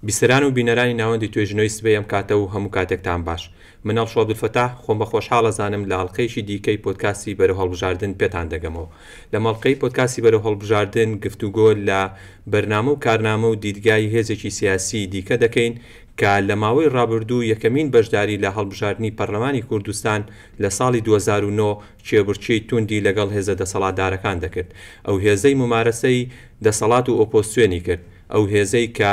بیسەران و بینەرانی ناوەندی توێژنەوەی سبەی ئەم کاتە و هەموو کاتێکتان باش. من ئەڵشۆ عەبدولفەتاح خۆم بە خۆشحاڵ ئەزانم لە ئەڵقەیەکی دیکەی پۆدکاستی بەرەو هەڵبژاردن پێتان دەگەمەوە. لە مەڵقەی پۆدکاستی بەرەو هەڵبژاردن گفتوگۆ لە بەرنامە و کارنامە و دیدگای هێزێکی سیاسی دیکە دەکەین کە لە ماوەی ڕابردوو یەکەمین بەشداری لە هەڵبژاردننی پەرلەمانی کوردستان لە ساڵی 2009 چێبڕچێی توندی لەگەڵ هێزە دەسەڵاتدارەکان دەکرد. ئەو هێزەی ممارەسەی دەسەڵات و ئۆپۆزیسیۆنی کرد، ئەو هێزەی کە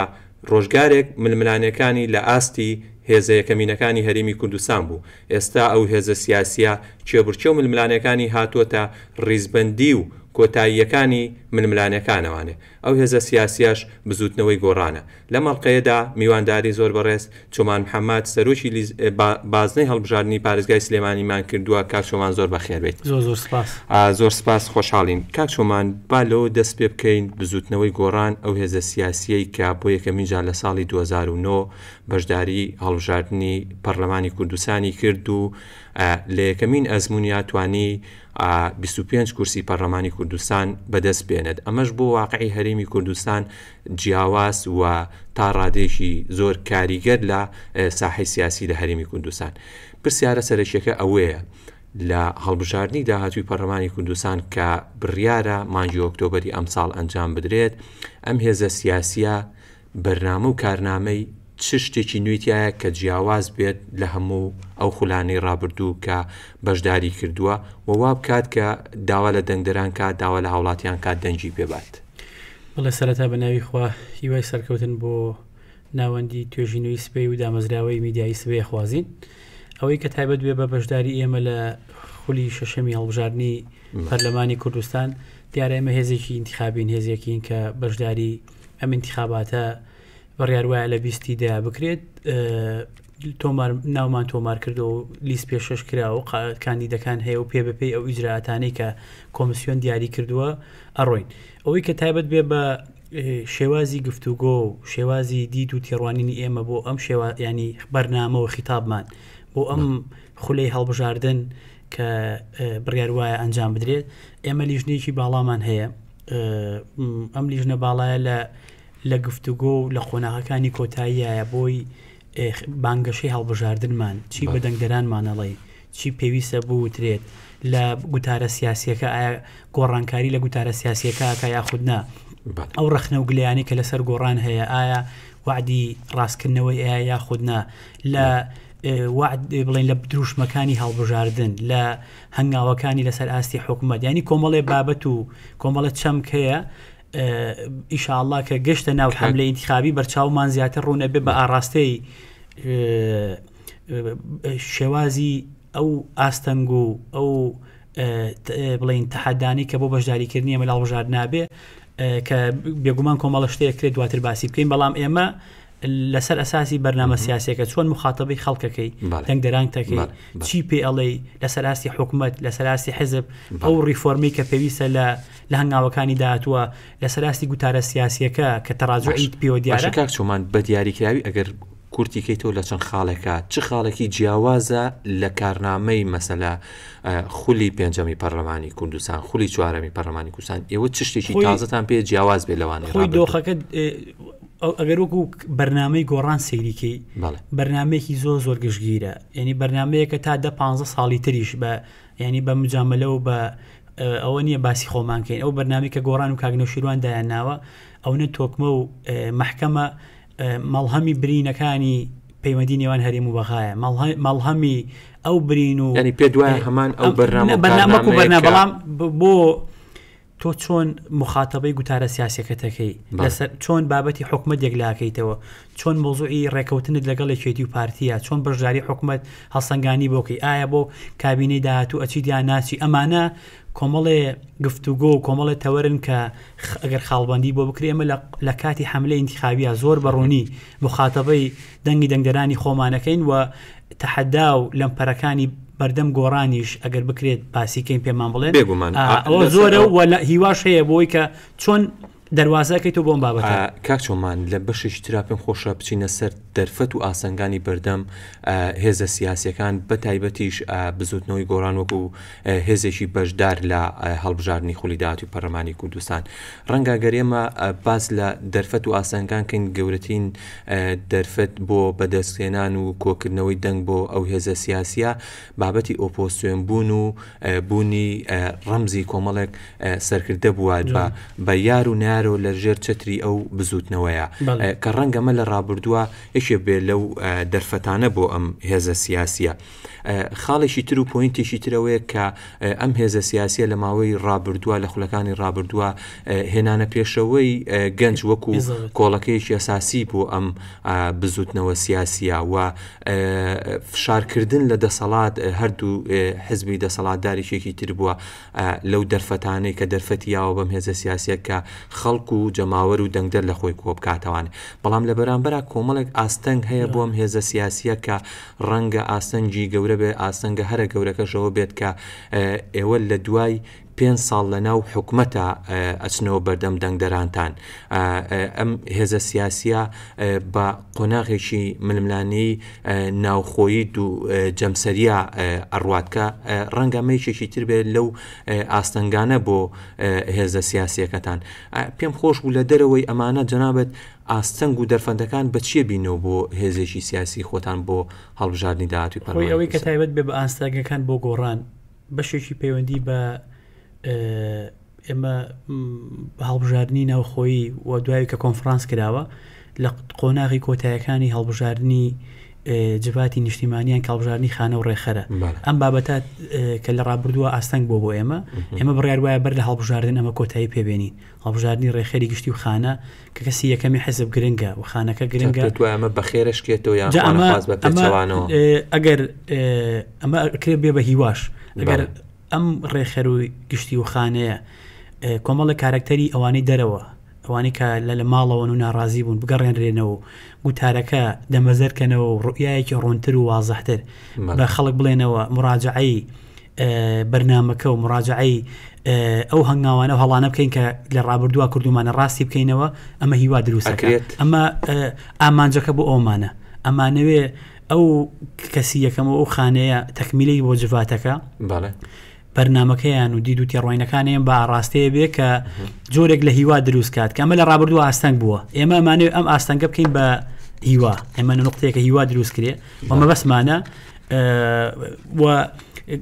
ڕۆژگارێک ململانیەکانی لە ئاستی هێزە یەکەمینەکانی هەرێمی کوردستان بوو. ئێستا ئەو هێزە سیاسیە چێبڕچێ و ململانیەکانی هاتووەتە ڕیزبەندی و کۆتاییەکانی ململانیەکانەوانێ. ئەو هێزە سیاسیاش بزوتنەوەی گۆڕانە. لە مەڵقەیەدا میوانداری زۆر بەڕێز چۆمان محەممەد سەرۆکی بازنەی هەڵبژاردننی پارێزگای سلێمانیمان کردووە. کاک چۆمان زۆر بەخێر بێت. زۆر سپاس. زۆر سپاس، خۆشحاڵین. کاک چۆمان با لەوە دەست پێ بکەین بزوتنەوەی گۆڕان ئەو هێزە سیاسیەی کە بۆ یەکەمین جار لە ساڵی 2009 بەشداری هەڵبژاردننی پەرلەمانی کوردستانی کرد و لە یەکەمین ئەزموونیا توانی 25 کورسی پەرلەمانی کوردستان بەدەست بێنێت. ئەمەش بۆ واقعی هەرێمی کوردستان جیاواز و تا ڕادێکی زۆر کاریگەر لە ساحەی سیاسی لە هەرێمی کوردستان. پرسیارە سەرەکیەکە ئەوەیە لە هەڵبژاردننی داهاتووی پەرلەمانی کوردستان کە بڕیارە مانگی ئۆکتۆبەری ئەمساڵ ئەنجام بدرێت، ئەم هێزە سیاسیە بەرنامە و کارنامەی چ شتێکی نوێتیایە کە جیاواز بێت لە هەموو ئەو خولانەی ڕابردوو کە بەشداری کردووە و وا بکات کە داوا لە دەنگدەران کات، داوا لە هاوڵاتیان کات دەنگی پێبات. بەڵێ سەرەتا بە ناوی خوا هیوای سەرکەوتن بۆ ناوەندی توێژینەوەی سبەی و دامەزراوەی میدیایی سبەی خوازین. ئەوەی کە تایبەت بێ بە بەشداری ئێمە لە خولی شەشەمی هەڵبژاردننی پەرلەمانی کوردستان، دیارە ئێمە هێزێکی ئینتیخابین، هێزێکین کە بەشداری ئەم ئینتیخاباتە بڕیار وایە لە 20 دا بکرێت. ناومان تۆمار کردو و لیست پێشەش کرا و کاندیدەکان هەیە و پێ بەپێی ئەو ئیجراعاتانەی کە کۆمیسیۆن دیاری کردووە ئەڕۆین. ئەوەی کە تایبەت بێ بە شێوازی گفتوگۆ و شێوازی دید و تێڕوانینی ئێمە بۆ ئەم ینی بەرنامە و خیتابمان بۆ ئەم خولەی هەڵبژاردن کە بڕیار وایە ئەنجام بدرێت، ئێمە لیژنەیەکی باڵامان هەیە. ئەم لیژنە باڵایە لە گفتوگۆ و لە قۆناغەکانی کۆتاییایە بۆی بانگەشەی هەڵبژاردنمان، چی بە دەنگدەرانمانەڵێ، چی پێویستە بوترێت لە گوتارە سیاسیەکە، ئایا گۆڕانکاری لە گوتارە سیاسیەکە یاخودنا ئەو ڕەخنە و گلیانی کە لەسەر گۆڕان هەیە، ئایا وعدی ڕاستکردنەوەی ئایا یاخودنا لە وعد بڵێن لە دروشمەکانی هەڵبژاردن، لە هەنگاوەکانی لەسەر ئاستی حکوومەت، ینی کۆمەڵێ بابەت و کۆمەڵە چەمک هەیە. ئیشاءالله کە گەشتە ناو حملە ئینتیخابی بەرچاومان زیاتر ڕوونە بێ بە ئاڕاستەی شێوازی ئەو ئاستەنگ و ئەو بڵێن تەحەدانی کە بۆ بەشداریکردنی ئێمە لە هەڵبژاردن نابێ کە بێگومان کۆمەڵە شتەیە کرێت دواتر باسی بکەین. بەڵام ئێمە لەسەر ئەساسی بەرنامە سیاسیەکە چۆن مخاتەبەی خەڵکەکەی دەنگدەرانتەکەی چی پێ ئەڵێ لەسەر ئاستی حکوومەت، لەسەر ئاستی حزب، ئەو ریفۆرمی کە پێویستە لە هەنگاوەکانی داهاتووە لەسەر ئاستی گوتارە سیاسیەکە کە تەڕاجوعی پێوە دیارە. کاک چۆمان بە دیاریکراوی ئەگەر کورتی کەیتەوە لە چەند خاڵێکە چ خاڵێکی جیاوازە لە کارنامەی مەسەلا خولی پێنجەمی پەرلەمانی کوردستان، خولی چوارەمی پەرلەمانی کوردستان، ئێوە چ شتێکی تازەتان پێ جیاواز بێ لەوانەیە؟ خۆی دۆخەکە ئەگەر وەکو بەرنامەی گۆڕان سەیریکەی بەرنمەیەکی زۆر گشتگیرە، ینی بەرنمەیەکە تا 10-15 ساڵی تریش بە ینی بە مجاملە و بە ئەوە نییە باسی خۆمانکەین. ئەو بەرنامی کە گۆڕان و کاگنەوشیروان دایان ناوە ئەوە تۆکمە و مەحکەمە مەڵهەمی برینەکانی پەیوەندی نێوان هەرێم و بەغایە، مەڵهەمی ئەو برین و ینی پێ دوای هەمان ئەو بەرنامەکو بەرنا. بەڵام بۆ تۆ چۆن مخاتەبەی گوتارە سیاسەکەتەکەی لەسەر چۆن بابەتی حکومەت یەکلاکەیتەوە، چۆن مۆزوعی ڕێکەوتنت لەگەڵ یەکێتی و پارتیە، چۆن بەشداری حکومەت هەڵسەنگانی بۆکەی، ئایا بۆ کابینەی داهاتوو ئەچی دیان ناچی. ئەمانە کۆمەڵێ گفتوگۆ و کۆمەڵێ تەوەرن کە ئەگەر خاڵبەندی بۆ بکرێ ئێمە لە کاتی حملەی ئینتیخابیە زۆر بەڕوونی مخاتەبەی دەنگدەرانی خۆمانەکەین و تەحەدا و لەمپەرەکانی بەردەم گۆڕانیش ئەگەر بکرێت باسیکەین پێمان بڵێن ئەوە زۆرە و هیواش هەیە بۆی کە چۆن دەواازەکەی تۆ بۆم بابەت کاکچۆمان لە بەشش ترا پێم خۆشە بچینە سەر دەرفەت و ئاسەنگانی بەردەم هێزە سیاسیەکان بە تایبەتیش بزوتنەوەی گۆڕان وەکو هێزێکی بەشدار لە هەڵبژاردننی خولی داهاتی پەرلەمانی کوردستان ڕەنگە گەرێمە باز لە دەرفەت و ئاسانگان کەین گەورەترین دەرفەت بۆ بەدەستهێنان و کۆکردنەوەی دەنگ بۆ ئەو هێزە سیاسیە بابەتی ئۆپۆسیۆن بوون و بوونی ڕەمزی کۆمەڵێک سەرکردە بووە بە یار و نارۆ لە ژێر چتری ئەو بزوتنەوەیە کە ڕەنگەمە لە ڕابردووە یەکێ بێ لەو دەرفەتانە بۆ ئەم هێزە سیاسیە خاڵێکی تر و پۆینتێکی ترەوەیە کە ئەم هێزە سیاسیە لە ماوەی ڕابردووە لە خولەکانی ڕابردووە هێنانە پێشەوەی گەنج وەکو کۆڵەکەیەکی ئەساسی بۆ ئەم بزوتنەوە سیاسیە و فشارکردن لە دەسەڵات هەردوو حزبی دەسەڵاتداریشێکی تر بووە لەو دەرفەتانەی کە دەرفەتی یاوە بەم هێزە سیاسیە کە خەڵک و جەماوەر و دەنگدەر لە خۆی کۆ بکاتەوانێ بەڵام لە بەرامبەرە کۆمەڵێک ئاستەنگ هەیە بۆ ئەم هێزە سیاسیە کە ڕەنگە ئاستەنگی گەورە بێ ئاستەنگە هەرە گەورەکەشەوە بێت کە ئێوە لە دوای 5 ساڵ لە ناو حکومەتە ئەچنەوە بەردەم دەنگدەرانتان ئەم هێزە سیاسیە بە قۆناغێکی ململانەی ناوخۆیی و جەمسەریە ئەڕواتکە ڕەنگەمەیەکێکی تر بێت لەو ئاستەنگانە بۆ هێزە سیاسیەکەتان پێم خۆش بوو لە دەرەوەی ئەمانە جەنابەت ئاستەنگ و دەرفەندەکان بەچیە بینەوە بۆ هێزێکی سیاسی خۆتان بۆ هەڵبژاردننی داهاتوی پەرلەمانی ئەوەی کە تایبەت بێ بە ئاستەنگەکان بۆ گۆڕان بەشێکی پەیوەندی بە ئێمە هەڵبژاردننی ناوخۆیی و دوایی کە کۆنفرانس کراوە لە قۆناغی کۆتاییەکانی هەڵبژاردننی جباتی نیشتیمانیان کاڵبژاردننی خانە و ڕێخەرە ئەم بابەتات کە لە ڕابردووە ئاستەنگ بۆ ئێمە بڕیار وایە بەر لە هەڵبژاردن ئەمە کۆتایی پێبێنین هەڵبژاردننی ڕێخەری گشتی و خانە کە کەسی یەکەمی حزب گرنگە و خانەکە گرنگە ئەمە بەخێرشکێتەوە یانخواز بە پێچەوانەوە ئەگەر ئەمە کرێ بێ بە هیواش ئەگەر ئەم ڕێخەر و گشتی و خانەیە کۆمەڵە کارکتەری ئەوانەی دەرەوە ئەوانی کە لە ماڵەوە و ناڕازی بوون بگەڕێنرێنەوە گوتارەکە دەمەزەرکەنەوە و ڕوئایەکی ڕۆنتر و وازەحتر بە خەڵک بڵێنەوە مراجعەی بەرنامەکە و مراجعەی ئەو هەنگاوانە هەڵانە بکەین کە لە ڕابردووە کردومانە ڕاستی بکەینەوە ئەمە هیوا دروستەکرێت ئەمە ئامانجەکە بۆ ئەومانە ئەمانەوێ ئەو کەسی یەکەمەوە ئەو خانەیە تەکمیلەی بۆ جڤاتەکە بەرنامەکەیان و دید و تێڕۆینەکانیان بە ئاڕاستەیە بێ کە جۆرێک لە هیوا دروست کات کە ئەمە لە ڕابردووە ئاستەنگ بووە ئێمە ئەمانێ ئەم ئاستەنگە بکەین بە هیوا ئێمە نقطەیەکە هیوا دروست کرێ ئەمە بەسمانە و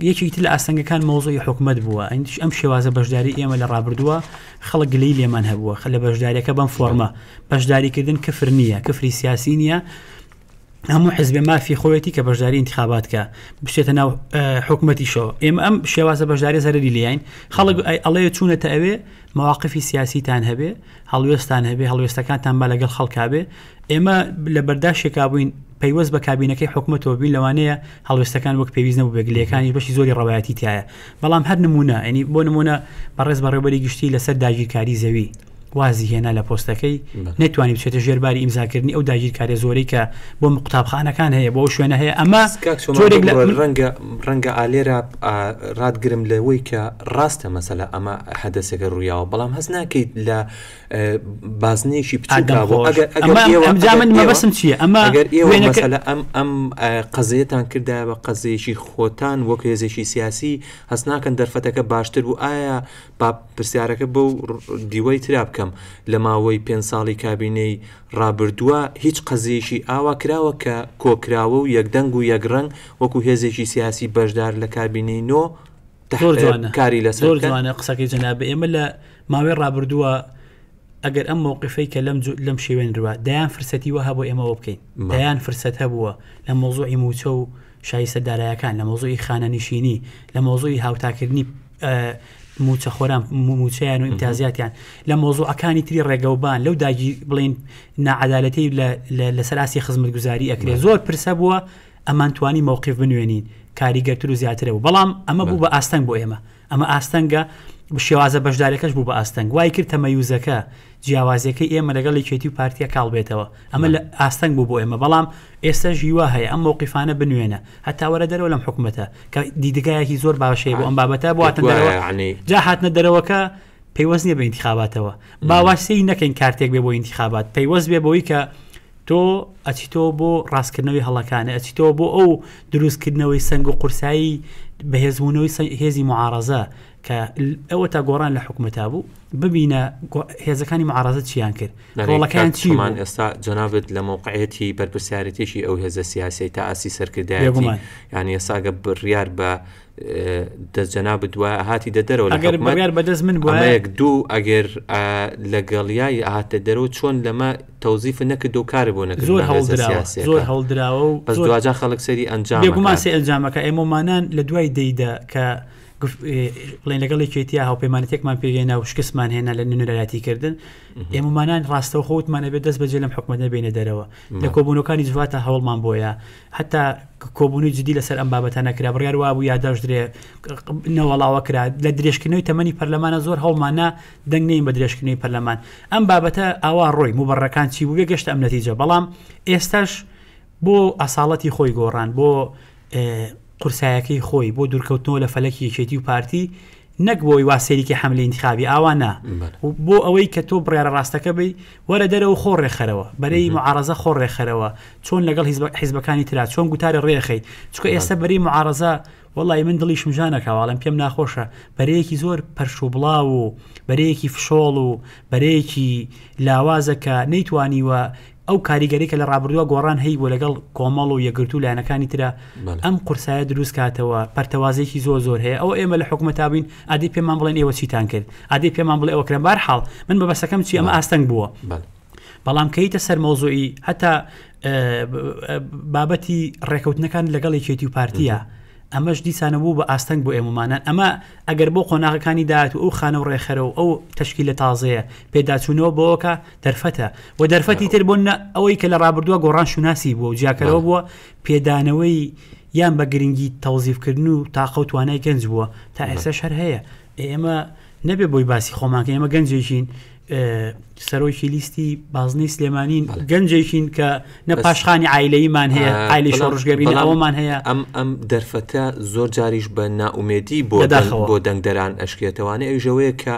یەکی تر لە ئاستەنگەکان مۆزۆی حکومەت بووە ئەم شێوازە بەشداری ئێمە لە ڕابردووە خەڵک گلەی لێمان هەبووە لە بەشداریەکە بەم فۆرمە بەشداریکردن کفر نییە کفری سیاسی نییە هەموو حزب مافی خۆیەتی کە بەشداری انتخاباتکە بشێتە ناو حکومەتیشەوە ئێمە ئەم شێوازە بەشداری زەرری لێین خەڵک ئەڵێ چوونەتە ئەوێ مواقفی سیاسیتان هەبێ هەڵوێستان هەبێ هەڵوێستەکانتان با لەگەڵ خەڵکا بێ ئێمە لە بەرداشتێکا بووین پەیوەست بە کابینەکەی حکومەتەوە بین لەوانەیە هەڵوێستەکان وەک پێویست نەبوو بێگلەکانی بەشی زۆری ڕەوایەتی تایە بەڵام هەر نمونە ئەنی بۆ نمونە بەڕێز بەڕێوەبەری گشتی لەسەر داگیرکاری زەوی وازی هێنا لە پۆستەکەی نتوانانی بچێتە ژێرباری ئیمزاکردنی ئەو داگیرکاری زۆرەی کە بۆ قوتابخانەکان هەیە بۆ شوێنە هەیە ئەمە ڕەنگە ئالێرە ڕادگرم لەوەی کە ڕاستە مەسەلە ئەمە حەدەسێکە ڕوویاوە بەڵام هەست ناکەیت لە بازنێکی بچووکەبەسم چییە ئەمە ئەم قەزەیەتان کردایە بە قەزەیەکی خۆتان وەک هێزێکی سیاسی هەست ناکەن دەرفەتەکە باشتر بوو ئایا با پرسیارەکە بەو دیوەی ترا بکەم لە ماوەی 5 ساڵی کابینەی ڕابردووە هیچ قەزێکی ئاوا کراوە کە کۆکراوە و یەکدەنگ و یەکڕەنگ وەکو هێزێکی سیاسی بەشدار لە کابینەی نۆ کاری لەسەر زۆر جوانە قسەکەی جەنابە ئێمە لە ماوەی ڕابردووە ئەگەر ئەم مووقفەی کە لەم شێوێنرەوە دایان فرسەتی وە هەبوو ئێمەوە بکەین دایان فرسەت هەبووە لە مۆزوعی موچە و شایستە دارایەکان لە مۆزوعی خانەنشینی لە مۆزوعی هاوتاکردنی موچە خۆران موچەیان و ئیمتیازاتیان لە مۆزوعەکانی تری ڕێگەوبان لەو داگی بڵین ناعەدالەتی لە سەراسی خزمەتگوزاری ئەکرێ زۆر پرسە بووە ئەمان توانی مووقف بنوێنین کاریگەرتر و زیاترەوە بەڵام ئەمە بوو بە ئاستەنگ بۆ ئەمە ئاستەنگە شێوازە بەشدارەکەش بوو بە ئاستەنگ وای کرد تەمەیوزەکە جیاوازەکەی ئێمە لەگەڵ یەکێتی و پارتیە کاڵبێتەوە ئەمە لە ئاستەنگ بوو بۆ ئێمە بەڵام ئێستا ژیوا هەیە ئەم مووقیفانە بنوێنە هەتا وەرە دەرەوە لەم حکومەتە کە دیدگایەکی زۆر باشەیە بۆ ئەم بابەتە بۆ هاتن دەرەوە جا هاتنە دەرەوەکە پەیوەست نییە بە ئینتیخاباتەوە باواسی نەکەین کارتێک بێ بۆ ئینتیخابات پەیوەست بێ بۆی کە تۆ ئەچیتەوە بۆ ڕاستکردنەوەی هەڵەکانە ئەچیتەوە بۆ ئەو دروستکردنەوەی سنگ و قورسایی بەهێزبوونەوەی هێزی معارەزە کە ئەوە تا گۆڕان لە حکومەتا بوو ببینە هێزەکانی معارەزە چیان کرد ڕۆڵەکان چیمان ئێستا جەنابەت لە موقعەتی بەرپرسیارەتیشی ئەو هێزە سیاسی تا ئاسی سەرکردایەتی یعنی ئێستا گە بڕیار بە دەستجەنابەت دوای هاتی دەدەرەوە ئەگەر بڕیار بەدەست من بووە یەک دوو ئەگەر لەگەڵیای هاتە دەرەوە چۆن لەمە تەوزیف نەکرد و کارە بۆ نەکرد زۆر هەڵدراوە و بەس دوجا خەڵک سەری ئەنجام بێگومان سێ ئەنجامەکە ئێمەمانان لە دوای دەیدا کە بڵێن لەگەڵێکێتیا هاوپەیمانەتێکمان پێگەینا و شکستمان هێنا لە نوێنەرایەتیکردن ئێمەمانان ڕاستەوە خۆتمانە بێت دەست بەجێ لەم حکومەتە بینە دەرەوە لە کۆبوونەکانی جواتە هەوڵمان بۆیە حتا کۆبوونی جدی لەسەر ئەم بابەتە نەکرا بڕیار وابوو یاداشدرێ نەوەڵاوە کرا لە درێژکردنەوەی تەمەنی پەرلەمانە زۆر هەوڵمانە دەنگ نەین بە درێژکردنەوەی پەرلەمان ئەم بابەتە ئاوا ڕۆی موبەڕەکان چی بوو گەشتە ئەم نەتیجە بەڵام ئێستاش بۆ ئەساڵەتی خۆی گۆڕان بۆ قورسایەکەی خۆی بۆ دوورکەوتنەوە لە فەلەکی یەکێتی و پارتی نەک بۆی واسێریکی حملە ئینتیخابی ئاوانە بۆ ئەوەی کە تۆ بڕیارە ڕاستەکە بی وەرە دەرەوە خۆ ڕێخەرەوە بەرەی معارەزە خۆ ڕێخەرەوە چۆن لەگەڵ حیزبەکانی ترا چۆن گوتارە ڕێخەی چکە ئێستا بەرەی معارەزە وەڵی من دڵی شمژانەکەواڵم پێم ناخۆشە بەرەیەکی زۆر پەرش و بڵاو و بەرەیەکی فشۆڵ و بەرەیەکی لاوازەکە نەیتوانیوە ئەو کاریگەری کە لە ڕابردووە گۆڕان هەی بۆ لەگەڵ کۆمەڵ و یەگرتو لایەنەکانی ترە ئەم قورسایە دروست کاتەوە پەرتەوازێکی زۆر هەیە ئەو ئێمە لە حکومەتا بین ئادی پێمان بڵێن ئێوە چیتان کرد ئادی پێمان بڵێ ئەوە کرێن بارحاڵ من بە بەسەکەم چی ئەمە ئاستەنگ بووە بەڵام کەیتە سەر مەوزوعی هەتا بابەتی ڕێکەوتنەکان لەگەڵ یەکێتی و پارتیە ئەمەش دیسانە بوو بە ئاستەنگ بۆ ئێمەمانان ئەمە ئەگەر بۆ قۆناغەکانی داات و ئەو خانە و ڕێخەرە و ئەو تەشکیلە تازەیە پێداچوونەوە بۆەکە دەرفەتە و دەرفەتی تر بۆ ئەوەی کە لە ڕابردووە گۆڕان شوناسی بووە و جیاکەرەوە بووە پێدانەوەی یان بە گرنگی تەوزیفکردن و تاقە و توانای گەنج بووە تا ئێستا شەر هەیە ئێمە نەبێ بۆی باسی خۆمانکە ئێمە گەنجێکین سەرۆکی لیستی بازنەی سلێمانین گەنجێکین کە نە پاشخانی عیلەیمان هەیە عیلی شۆڕژگەبین ئەوەمان هەیە ئەم دەرفەتە زۆر جاریش بە ناومێدی بۆ دەنگدەران ئەشکێتەوانێ ئەوژەوەیە کە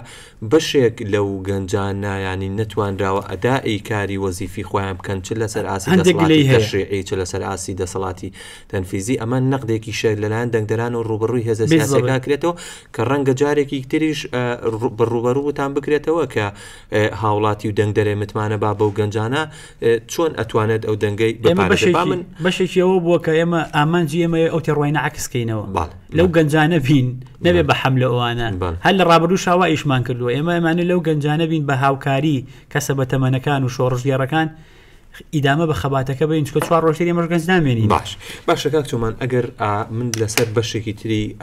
بەشێک لەو گەنجانە ینی نەتوانراوە ئەدای کاری وەزیفی خۆیان بکەن چ لەسەر ئاسی تەشریعی چ لەسەر ئاسی دەسەڵاتی تەنفیزی ئەمە نەقدێکی شێر لەلایەن دەنگدەران و ڕوبەڕووی هێزە سیاسیەکە کرێتەوە کە ڕەنگە جارێکی تریش بڕوبەڕووتان بکرێتەوە کە هاوڵاتی و دەنگ دەرێ متمانە با بەو گەنجانە چۆن ئەتوانێت ئەو دەنگەی من بەشێکیەوە بووە کە ئێمە ئامانجی ئێمە ئەو تێڕوایە عکسکەینەوە لەو گەنجانە بین نەبێ بە حملە ئەوانە هەر لە ڕابردوو شاوا ئیشمان کردووە ئێمە ئەمانە لەو گەنجانە بین بە هاوکاری کەسە بە تەمەنەکان و شۆڕژگێڕەکان ئیدامە بە خەباتەکە بین چکە 4 ڕۆژی ئێمەش گەنج نامێنین باشە کاکتۆمان ئەگەر من لەسەر بەشێکی تری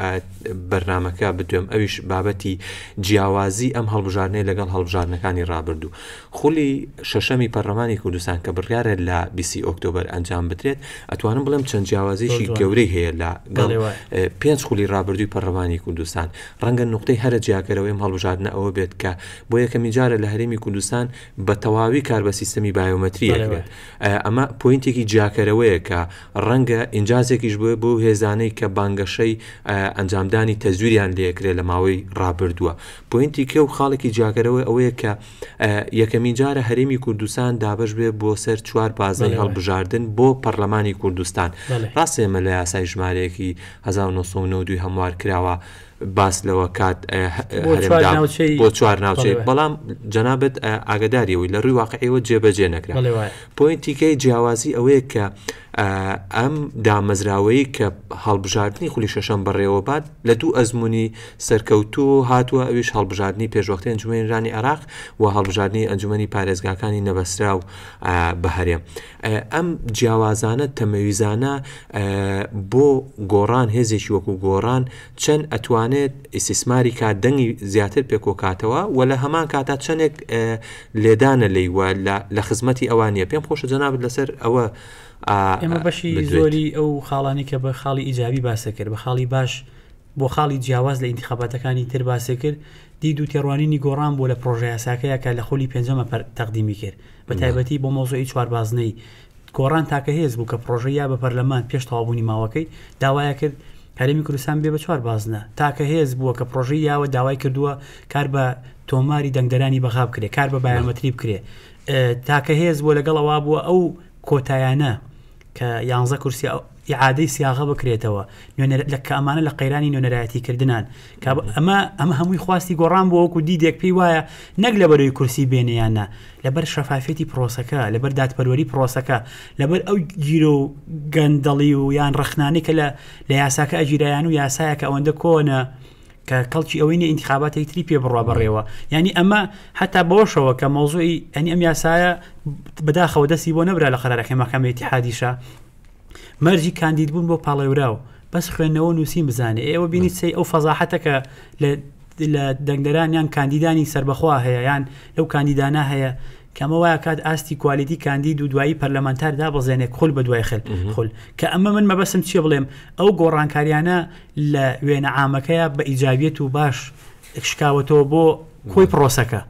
بەرنامەکە بدوێم ئەویش بابەتی جیاوازی ئەم هەڵبژارنەی لەگەڵ هەڵبژارنەکانی ڕابردوو خولی شەشەمی پەرلەمانی کوردستان کە بڕیارە لە 20 ئۆکتۆبەر ئەنجام بدرێت ئەتوانم بڵێم چەند جیاوازیشی گەورەی هەیە لە 5 خولی ڕابردووی پەرلەمانی کوردستان ڕەنگە نقطەی هەرە جیاکەرەوەی هەڵبژارنە ئەوە بێت کە بۆ یەکەمی جارە لە هەرێمی کوردستان بە تەواوی کار بە سیستەمی بایۆمەتریە ئەمە پوینتێکی جیاکەرەوەیە کە ڕەنگە ئینجازێکیش بووە بۆ هێزانەی کە بانگەشەی ئەنجامدانی تەزویریان لێکرێت لە ماوەی ڕابردووە پوینتی کە و خاڵێکی جیاکەرەوەی ئەوەیە کە یەکەمین جارە هەرێمی کوردستان دابش بێ بۆ سەر 4 بازنەی هەڵبژاردن بۆ پەرلەمانی کوردستان ڕاستێمە لە یاسای ژمارەیەکی 1992 هەموار کراوە باس لەوە کات بۆ 4 ناوچەی بەڵام جەنابەت ئاگداریەوەی لە ڕووی واقعیەوە جێبەجێ نەکرا پوینتیکەی جیاوازی ئەوەیە کە ئەم دامەزراوەی کە هەڵبژاردننی خولی شەشەم بەڕێوە بات لە دوو ئەزمموی سەرکەوتوو هاتووە ئەویش هەڵبژاردننی پێشوەختی ئەنجومەنی عێراق و هەڵبژاردننی ئەنجومەنی پارێزگاکانی نەبەسترا و بەهەرێم ئەم جیاوازانە تەمەویزانە بۆ گۆڕان هێزێکی وەکو گۆڕان چەند ئەتوانێت ئیسیسماری کات دەنگی زیاتر پێکۆکاتەوە و لە هەمان کاتا چەندێک لێدانە لەیوە لە خزمەتی ئەوانیە پێم خۆشە جەنابەت لەسەر ئەوە ئێمە بەشی زۆری ئەو خاڵانی کە بە خاڵی ئیجابی باسە کرد بە خاڵی باش بۆ خاڵی جیاواز لە ئینتیخاباتەکانی تر باسە کرد دید و تێڕوانینی گۆڕان بۆ لە پرۆژه یاساکەیە کە لە خۆلی پێنجەمە تەقدیمی کرد بە تایبەتی بۆ مۆزوعی 4 بازنەی گۆڕان تاکە هێز بوو کە پرۆژه یا بە پەرلەمان پێش تەواوبوونی ماوەکەی داوایە کرد هەرێمی کوردستان بێ بە 4 بازنە تاکە هێز بووە کە پرۆژەی یاوە داوای کردووە کار بە تۆماری دەنگدەرانی بەخاب کرێ کار بە بایۆمەتری بکرێ تاکە هێز بووە لەگەڵەوە بووە ئەو کۆتایانە کە 11 کورسی ئیعادەی سیاغە بکرێتەوە کە ئەمانە لە قەیرانی نوێنەرایەتیکردنان ئەمە هەمووی خواستی گۆڕان بۆ وەکو دیدێک پێی وایە نەک لە بەرەوەی کورسی بێنیانە لەبەر شەفافێتی پرۆسەکە لەبەر دادپەروەری پرۆسەکە لەبەر ئەو گیرە و گەندەڵی و یان ڕخنانەی کە لە یاساکە ئەجیرایان و یاسایەکە ئەوەندە کۆنە کە کەڵکی ئەوەی نە ئینتیخاباتی تری پێ بڕوا بڕێوە ینی ئەمە حتا بەوەشەوە کە مۆزوعی ئەنی ئەم یاسایە بەداخەوە دەستی بۆ نەبرا لە قەرارەکەی مەحکەمەی ئیتیحادیشە مەرجی کاندید بوون بۆ پاڵێوراو بەس خوێندنەوە نووسین بزانێ ئێوە بینیت سەی ئەو فەزاحەتەکە لە دەنگدەران یان کاندیدانی سربەخوا هەیە یان لەو کاندیدانە هەیە کەمە وایە کات ئاستی کوالیتی کاندید و دوایی پەرلەمانتار دابەزێنێ خول بە دوای خل کە ئەمە من مەبەسم چیە بڵێم ئەو گۆڕانکاریانە لە وێنە عامەکەیە بە ئیجابیەت و باش شکاوەتەوە بۆ کۆی پرۆسەکە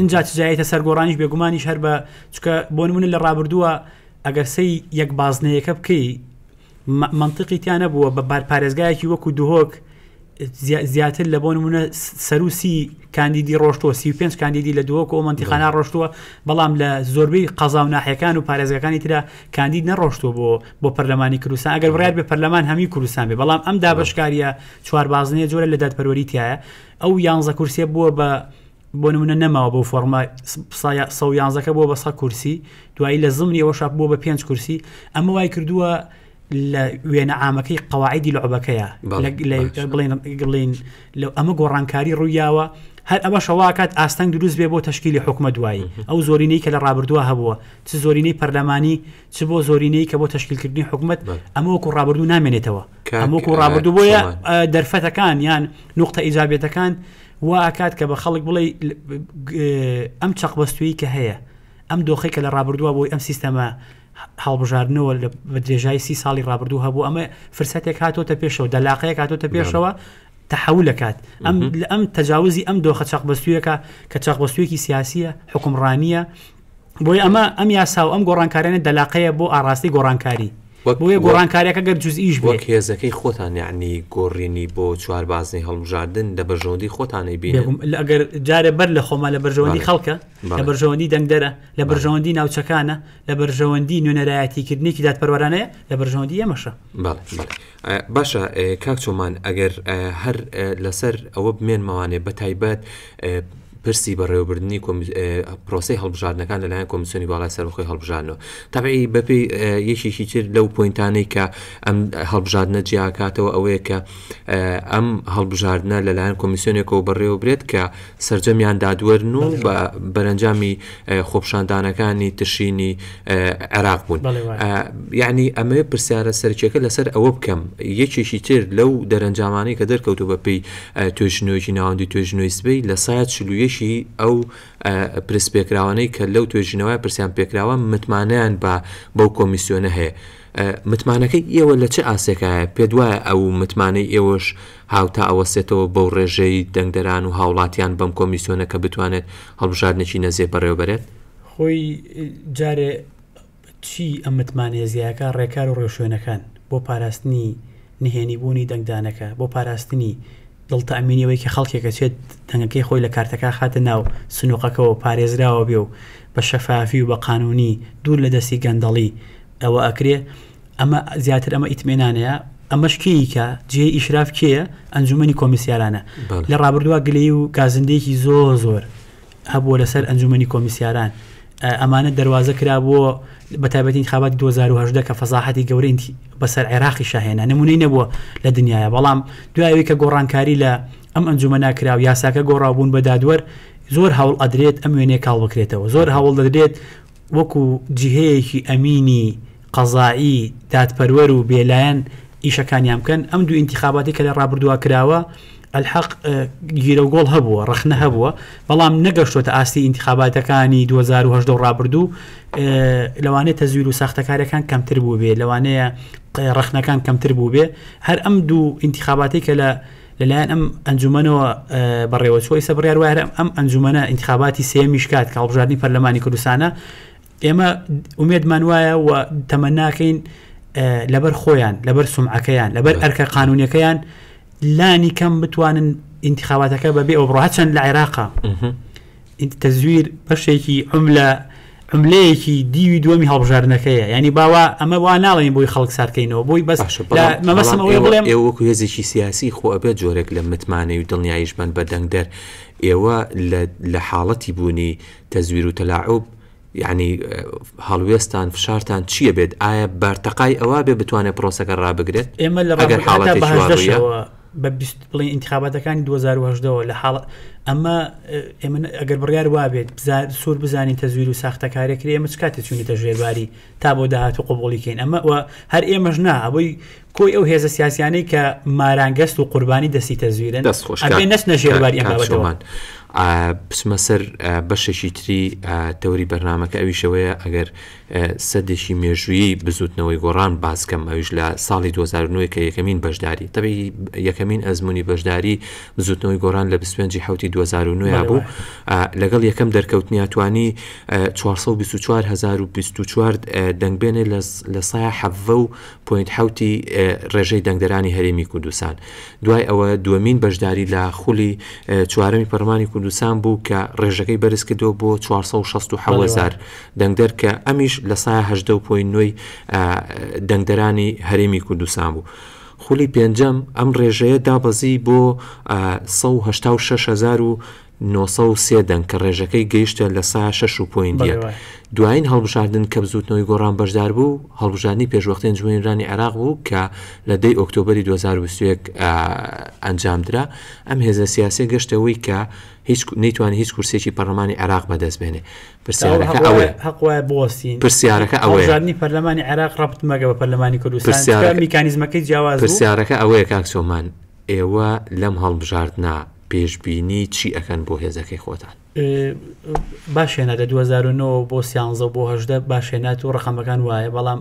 اینجا تجایەتە سەرگۆڕانیش بێگومانیش هەر بە چکە بۆ نمونە لە ڕابردووە ئەگەر سەی یەک بازنەیەکە بکەی منطقی تیانە بووە بە پارێزگایەکی وەکو دوهۆک زیاتر لە بۆ نمونە سەروسی کاندیدی ڕۆشتووە 35 کاندیدی لە دووەک و منتیخانە ڕۆشتووە بەڵام لە زۆربەی قەزا و ناحیەکان و پارێزگەکانی ترا کاندید نەڕۆشتووە بۆ پەرلەمانی کوردستان ئەگەر بڕیار بێ پەرلەمان هەمی کوردستان بێ بەڵام ئەم دابەشکاریە 4 بازنەیە جۆرە لە دادپەروەریتیایە ئەو 11 کورسیە بووە بۆ نمونە نەماوە بۆ فۆرمە 111 بۆ بە 100 کورسی دوایی لە زمانی ئەوە شاپ بۆ بە 5 کورسی ئەمە وای کردووە لە وێنە عامەکەی قەواعیدی لعبەکەیە بڵین ئەمە گۆڕانکاری ڕوویاوە هەر ئەمە شەواکات ئاستەنگ دروست بێ بۆ تشکیلی حکومە دوایی ئەو زۆرینەی کە لە ڕابردووە هەبووە چ زۆرینەی پەرلەمانی چ بۆ زۆرینەی کە بۆ تشکیلکردنی حکومت ئەمە وەکو ڕابردوو نامێنێتەوە ئەمە وەکو ڕابردوو بۆیە دەرفەتەکان یان نوقتە ئیجابێتەکان وا ئاکات کە بە خەڵک بڵێ ئەم چەقبەستویی کە هەیە ئەم دۆخی کە لە ڕابردووە بۆی ئەم سیستەمە هەڵبژاردنەوە بە درێژایی 30 ساڵی ڕابردوو هەبوو ئەمە فرسەتێک هاتۆتە پێشەوە دەلاقەیەک هاتۆتە پێشەوە تحولەکات ئەم تەجاوزی ئەم دۆخە چەقبەستویەکە کە چەقبەستویەکی سیاسیە حکومڕانیە بۆی ئەم یاسا و ئەم گۆڕانکاریانە دەلاقەیە بۆ ئاڕاستی گۆڕانکاری بۆیە گۆڕانکاریەکە گەر جوزئیش بێت هێزەکەی خۆتان یعنی گۆڕینی بۆ 4 بازنەی هەڵبژاردن لە بەرژەوەندی خۆتانەی بینن ئەگەر جارێ بەر لە خۆمان لە بەرژەوەندی خەڵکە لە بەرژەوەندی دەنگدەرە لە بەرژەوەندی ناوچەکانە لە بەرژەوەندی نوێنەرایەتیکردنێکی دادپەروەرانەیە لە بەرژەوەندی ئێمەشە باشە کاک چۆمان ئەگەر هەر لەسەر ئەوە بمێنمەوانێ بە تایبەت پرسی بەڕێوەبردننی پرۆسی هەڵبژاردنەکان لەلایەن کۆمیسیۆنی باڵای سەربەخۆی هەڵبژاردنەوە تابعی بەپێی یەکێکی تر لەو پۆینتانەی کە ئەم هەڵبژاردنە جیاکاتەوە ئەوەیە کە ئەم هەڵبژاردنە لەلایەن کۆمیسیۆنێکەوە بەڕێوە برێت کە سەرجەمیان دادوەرن و بە بەرەنجامی خۆپشاندانەکانی تشینی عێراق بوون یعنی ئەمە پرسیارە سەرچێکە لەسەر ئەوە بکەم یەکێکی تر لەو دەرەنجامانەی کە دەرکەوتو بەپێی توێژنەوەیکی ناوەندی توێژنەوەی سبەی لە سایت ئەو پرسپێکراوانەی کە لەو توێژینەوەی پرسیان پێکراوە متمانیان بەو کۆمیسیۆنە هەیە متمانەکەی ئێوە لە چه ئاسێکایە پێ دوایە ئەو متمانەی ئێوەش هاوتا ئەوەسێتەوە بەو ڕێژەی دەنگدەران و هاوڵاتیان بەم کۆمیسیۆنە کە بتوانێت هەڵبژاردنێکی نەزیێ بەڕێوەبەرێت خۆی جارێ چی ئەم متمانەیە زیاکە ڕێکار و ڕێوشوێنەکان بۆ پاراستنی نهێنیبوونی دەنگدانەکە بۆ پاراستنی دڵتەمینیەوەی کە خەڵکێکە چێت دەنگەکەی خۆی لە کارتەکە خاتە ناو سنووقەکەەوە پارێزراوە بێ و بە شەفافی و بە قانونی دوور لە دەستی گەندەڵی ئەوە ئەکرێ ئەمە زیاتر ئەمە ئیتمێنانەیە ئەمەش کێیکە جێ ئیشراف کێیە ئەنجومەنی کۆمیسیارانە لە ڕابردووە گلەی و کازندەیەکی زۆر هەبووە لەسەر ئەنجومەنی کۆمیسیاران ئەمانە دەواازە کرا بۆ بەتایبەتی انتخاباتی 2010 کە فەزاحەتی گەورەی بەسەر عێراقی شاهێنە نمونەی نەبووە لە دنیاە بەڵام دوایەوەی کە گۆڕانکاری لە ئەم ئەنجومەنا کرا و یاساکە گۆڕاوبوون بە دادوەر زۆر هەوڵ ئەدرێت ئەم وێنێ کاڵ بکرێتەوە زۆر هەوڵ دەدرێت وەکو جیهەیەکی ئەمینی قەزایی دادپەروەر و بێلایەن ئیشەکانیان بکەن ئەم دوو انتخاباتی کە لە ڕابردووە کراوە الحق گیرە و گۆڵ هەبووە ڕخنە هەبووە بەڵام نەگەشتۆتە ئاستی انتخاباتەکانی 2010 ڕابردوو لەوانەیە تەزویر و ساختەکارەکان کەمتر بوو بێ لەوانەیە ڕخنەکان کەمتر بوو بێ هەر ئەم دوو انتخاباتی کە لەلایەن ئەم ئەنجومەنەوە بەڕێوەچۆی سەبڕیار وایە ئەم ئەنجومەنە انتخاباتی سێمیش کات کە هەڵبژاردننی پەرلەمانی کوردستانە ئێمە ئومێدمان وایە و تەمەناکەین لەبەر خۆیان لەبەر سومعەکەیان لەبەر ئەرکە قانونیەکەیان لانی کەم بتوانن انتخاباتەکە بەبێ ئەو بڕاچەند لە عێراقا تەزویر بەشێکی عملەیەکی دیوی دووەمی هەڵبژاردنەکەیە ینی باوە ئەمە وا ناڵێن بۆی خەڵک سارکەینەوە بۆی بەس مەبەسمەوەی بڵێم ئێوەکو هێزێکی سیاسی خۆ ئەبێت جۆرێک لە متمانەی و دڵنیاییش بن بە دەنگدەر ئێوە لە حاڵەتی بوونی تەزویر و تەلاعوب یعنی هەڵوێستان فشارتان چییە بێت ئایا بەرتەقای ئەوە بێ بتوانێت پرۆسەکە ڕابگرێت ئێمە لە ڕابردەشەوە بە بڵێ انتخاباتەکانی 2010ەوە لە حاڵ ئەمە ئێمە ئەگەر بڕیار وابێت سوور بزانین تەزویر و ساختەکارێکری ئێمە چ کاتێک چوونیتە ژێرباری تا بۆ داهاتوو قوبوڵیکەین ئەمە هەر ئێمەش نا ئەوەی کۆی ئەو هێزە سیاسیانەی کە مارانگەست و قوربانی دەستی تەزویرن ئەبێ نەچنە ژێرباری ئەم بابەتەوە بسمە سەر بەشێکی تری تەوری بەرنامەکە ئەویشەوەیە ئەگەر سەدێکی مێژوویی بزوتنەوەی گۆڕان باسکەم ئەویش لە ساڵی 2009 کە یەکەمین بەشداری تەبی یەکەمین ئەزمموی بەشداری بزوتنەوەی گۆڕان لە 25 2009 بوو لەگەڵ یەکەم دەرکەوتنی توانی 424,024 دەنگبێنێ لە سایە حەڤە و پوینت حوتی ڕێژەی دەنگدەرانی هەرێمی کوردستان دوای ئەوە دووەمین بەشداری لە خولی چوارەمی پەرلەمانی کوردستان بوو کە ڕێژەکەی بەرز کردەوە بۆ 467,000 دەنگدەر کە ئەمیش لە سایە 8.9 دەنگدەرانی هەرێمی کوردستان بوو خولی پێنجەم ئەم ڕێژەیە دابەزی بۆ 186,903 دەنگ کە ڕێژەکەی گەیشتە لە سایە 6.1 دوایین هەڵبژاردن کە بزوتنەوەی گۆڕان بەشدار بوو هەڵبژاردننی پێشوەختەی ئەنجومەنی عێراق بوو کە لە 10 ئۆکتۆبەری 2021 ئەنجامدرا ئەم هێزە سیاسی گەشتەوەی کە هیچ نەیتوانێت هیچ کورسێکی پەرلەمانی عێراق بەدەست بێنێ پرسیارەکە ئەوەیە حەقوایە بۆسین پرسیارەکە ئەوەیە هەڵبژاردننی پەرلەمانی عێراق ڕەبت مەگە بە پەرلەمانی کوردستان میکانیزمەکەی جیاواز بوو پرسیارەکە ئەوەیە کاکسۆمان ئێوە لەم هەڵبژاردنە پێشبینی چی ئەکەن بۆ هێزەکەی خۆتان باشێنە لە 2009 بۆ 13 بۆ 18 باشێنات و ڕقەمەکان وایە بەڵام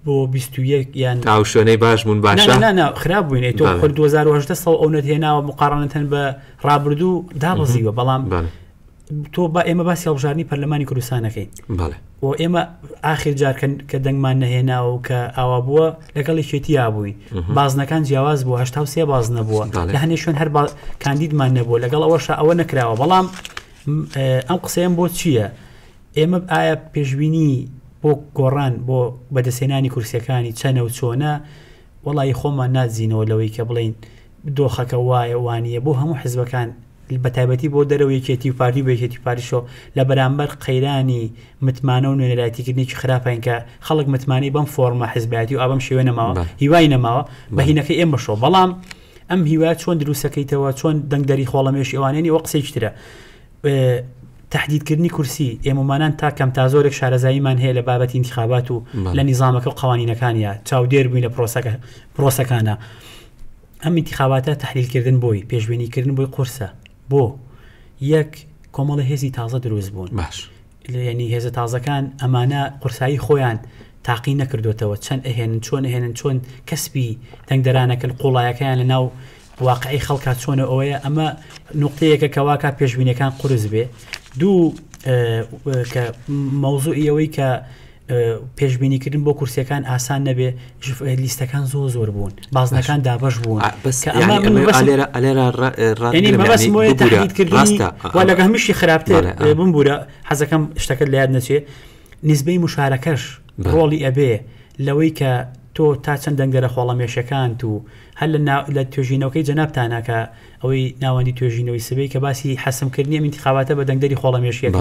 بۆ 21 یان تا شوێنەی باشبوون باشە خراپ بووینێ تۆ 2010 ساڵ ئەو نەتهێناوە مقارنەتەن بە ڕابردوو دابەزیوە بەڵام تۆ با ئێمە باسی هەڵبژاردننی پەرلەمانی کوردستانەکەی و ئێمە ئاخر جار کە دەنگمان نەهێناوە و کە ئاوا بووە لەگەڵی شێتیا بووی بازنەکان جیاواز بوو 83 باز نەبووە لە هەنێ شوێن هەر کاندیدمان نەبووە لەگەڵ ئەوەش ئەوە نەکراوە بەڵام ئەم قسەیەم بۆ چییە ئێمە ئایا پێشبینی بۆ گۆڕان بۆ بەدەستێنانی کورسیەکانی چەنە و چۆنە وەڵی خۆمان نادزینەوە لەوەی کە بڵین دۆخەکە وایە وانە بۆ هەموو حزبەکان بەتایبەتی بۆ دەرەوەیەکێتی و پارتی بەیەکێتی پاریشۆ لە بەرامبەر قەیرانی متمانە و نوێنەرایەتیکردنێکی خراپین کە خەڵک متمانی بەم فۆرمە حزبایەتی و ئابم شێوە نەماوە هیوای نەماوە بەهینەکەی ئێمەشۆ بەڵام ئەم هیوای چۆن دروستەکەیتەوە چۆن دەنگدەری خۆڵەمێش ئێوانێنی وە قسەی ترە تهدیدکردنی کورسی ئێمەمانان تا کەم تا زۆرێک شارەزاییمان هەیە لە بابەتی انتخابات و لە نیزامەکە و قوانینەکانیە چاودێر بووین لە پرۆسەکانە ئەم انتخاباتە تحلیلکردن بۆی پێشبینیکردن بۆی قورسە بۆ یەک کۆمەڵی هێزی تازە دروست بوون باش یعنی هێزە تازەکان ئەمانە قورسایی خۆیان تاقی نەکردوێتەوە چەند ئەهێنن چۆن ئەهێنن چۆن کەسبی دەنگدەرانەکەن قوڵایەکەیان لە ناو واقعی خەڵکا چۆنە ئەوەیە ئەمە نقطەیەکە کەواکە پێشبینیەکان قورس بێ دوو کە مەوزوعی ئەوەی کە پێشبینیکردن بۆ کورسیەکان ئاسان نەبێ لیستەکان زۆر بوون بازنەکان دابەش بوون لەگە هەمیشی خراپتر بمبورە حەزەکەم شتەکەت لە یاد نەچێ نسبەی مشارەکەش ڕۆڵی ئەبێ لەوەی کە تۆ تا چەند دەنگدەرە خۆڵەمێشەکان و هەر لە توێژینەوەکەی جەنابتانەکە ئەوەی ناوەندی توێژینەوەی سبەی کە باسی حەسمکردنی انتخاباتە بە دەنگدەری خۆڵەمێشیەکە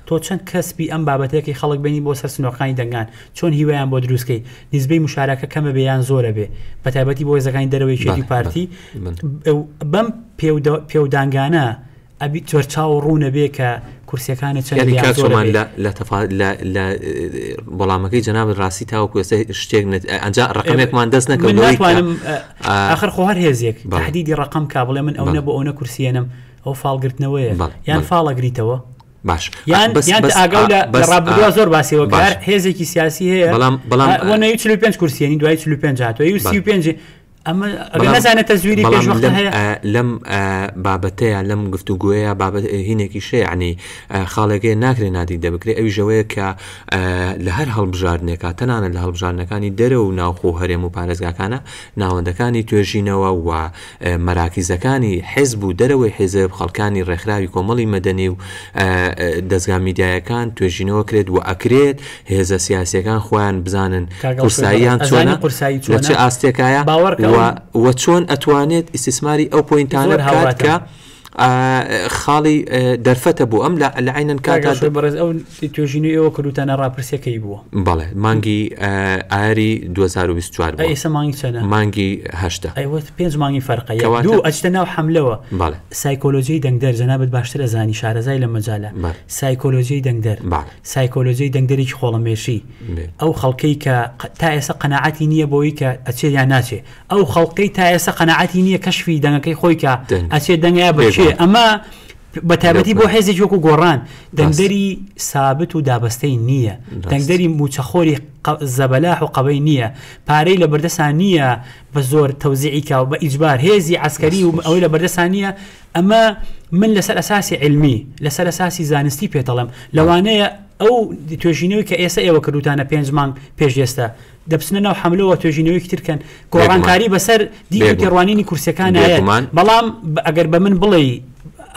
تۆ چەند کەسبی ئەم بابەتەیەکی خەڵک بینی بۆ سەر سنووەکانی دەنگان چۆن هیوایان بۆ دروستکەی نسبەی مشارەکە کەمە بێیان زۆرە بێ بە تایبەتی بۆ هێزەکانی دەرەوەی شێتی پارتی بەم پێودانگانە ئەبی چۆرچاو ڕوونە بێ کە کورسیەکانە چەند لە بەڵامەکەی جەناب ڕاستی تاوەکو ئێستا شتێک ئەنجا ڕقمێکمان دەست نەکردوانم آخر خۆ هەر هێزێک تحدیدی ڕقم کا بڵێ من ئەو نە بۆ ئەوە کورسیێنم ئەو فاڵگرتنەوەیە یان فاڵەگریتەوە باش یان ئاگەڵ لە ڕابردووە زۆر باسیەوە کار هێزێکی سیاسی هەیە بەڵام 45 کورسیێنی دوای 45 هاتووە 35 ئەمە نەزانێتە زویری پێشوەختە هەیە لەم بابەتەیە لەم گفتوگوۆیە بابەت هینێکی شەیعنی خاڵێکی ناکرێت نادی دەبکرێت ئەوی ژەوەیە کە لە هەر هەڵبژاردنێکە تەنانەت لە هەڵبژاردنەکانی دەرە و ناوخۆ هەرێم و پارێزگاکانە ناوەندەکانی توێژینەوە و مەراکیزەکانی حیزب و دەرەوەی حیزب خەڵکانی ڕێکخراوی کۆمەڵی مەدەنی و دەستگا میدیایەکان توێژینەوە کرێت و ئەکرێت هێزە سیاسیەکان خۆیان بزانن قورساییان چۆنە لە چه ئاستێکایە و چۆن ئەتوانێت ئیسtismاری ئەو پۆینتانە بکات کە خاڵی دەرفەتە بوو ئەم لە عینەن کاتا بەڕێز ئەو توێژینی ئەوە کردوتانە ڕاپرسیەکەی بووە بەڵێ مانگی ئاری 2024 ئێستا مانگی چەنە مانگی هەشتە ئەوە 5 مانگی فەرقە دوو ئەچتە ناو حەملەوە سایکۆلۆژیی دەنگدەر جەنابەت باشترە زانی شارەزای لە مەجالە سایکۆلۆژیی دەنگدەر سایکۆلۆژیی دەنگدەرێکی خۆڵەمێشی ئەو خەڵکەی کە تا ئێستا قەناعەتی نییە بۆی کە ئەچێت یان ناچێت ئەو خەڵکەی تا ئێستا قەناعەتی نییە کەشفی دەنگەکەی خۆی کە ئەچێت دەنگیا بچێت ئەمە بەتابەتی بۆ حێزێکی وەکو گۆڕان دەنگدەری سابت و دابەستەی نییە دەنگدەری موچەخۆری زەبەلاح و قەبەی نییە پارەی لە بەردەسان نییە بە زۆر تەوزیعیکە و بە ئیجبار هێزی عسکەری و ئەوەی لە بەردەسان نییە ئەمە من لەسەر ئەساسی علمی لەسەر ئەساسی زانستی پێتەڵم لەوانەیە ئەو توێژینەوەی کە ئێستا ئێوە کردوتانە 5 مانگ پێش ئێستا دەبچنە ناو حەملەوە توێژینەوەی ترکەن گۆڕانکاری بەسەر دیتێڕوانینی کورسەکانایە بەڵام ئەگەر بە من بڵێ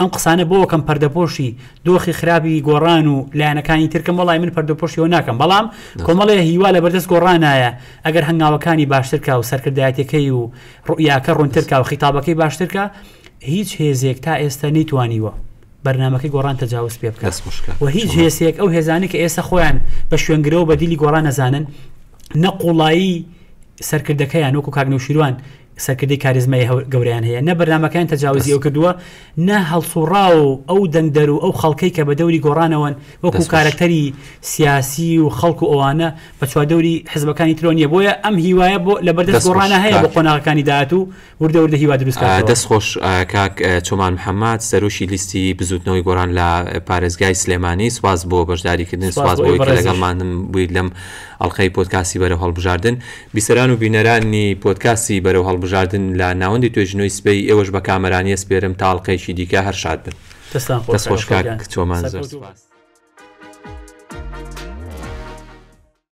ئەم قسانە بۆ کەم پەردەپۆشی دۆخی خراپی گۆڕان و لایەنەکانی ترکم وڵای من پەردەپۆشیەوە ناکەم بەڵام کۆمەڵێ هیوا لە بەردەست گۆڕانایە ئەگەر هەنگاوەکانی باشترکە و سەرکردایەتەکەی و ڕوئیاکە ڕوونترکە و خیتابەکەی باشترکە هیچ هێزێک تا ئێستا نەیتوانیوە بەرنامەکەی گۆڕان تەجاوز پێ بکات و هیچ هێزێک ئەو هێزانی کە ئێستا خۆیان بە شوێنگرەوە بە دیلی گۆڕان نەزانن نەقوڵایی سەرکردەکەیان وەکو کاگنەوشیروان سەرکردی کاریزمای گەوریان هەیە نە بەرنامەکان تەجاوزی ئەو کردووە نە هەڵسوڕا و ئەو دەنگدەر و ئەو خەڵکەی کە بە دەوری گۆڕانەوەن وەکو کارکتەری سیاسی و خەڵک و ئەوانە بە چوادەوری حزبەکانی ترۆنیە بۆیە ئەم هیوایە بۆ لە بەردەست گۆڕانە هەیە بۆ قۆناغەکانی داهات و وردە هیوا دروستکات دەستخۆش کاک چۆمان محەممەد سەرۆشی لیستی بزوتنەوەی گۆڕان لە پارێزگای سلێمانی سواز بۆ بەشداریکردن سواز بۆی کە لەگەڵمانم بوویت لەم ئەڵلقەی پۆدکاستی بەرەو هەڵبژاردن بیسەران و بینەرانی پۆدکاستی بەرەو هەڵبژاردن لە ناوەندی توێژنەوەی سبەی ئێوەش بە کامەرانی سپێرم تاڵقەیشی دیکە هەر شاد بن دەست خۆش کاک چۆمان زۆر سپاس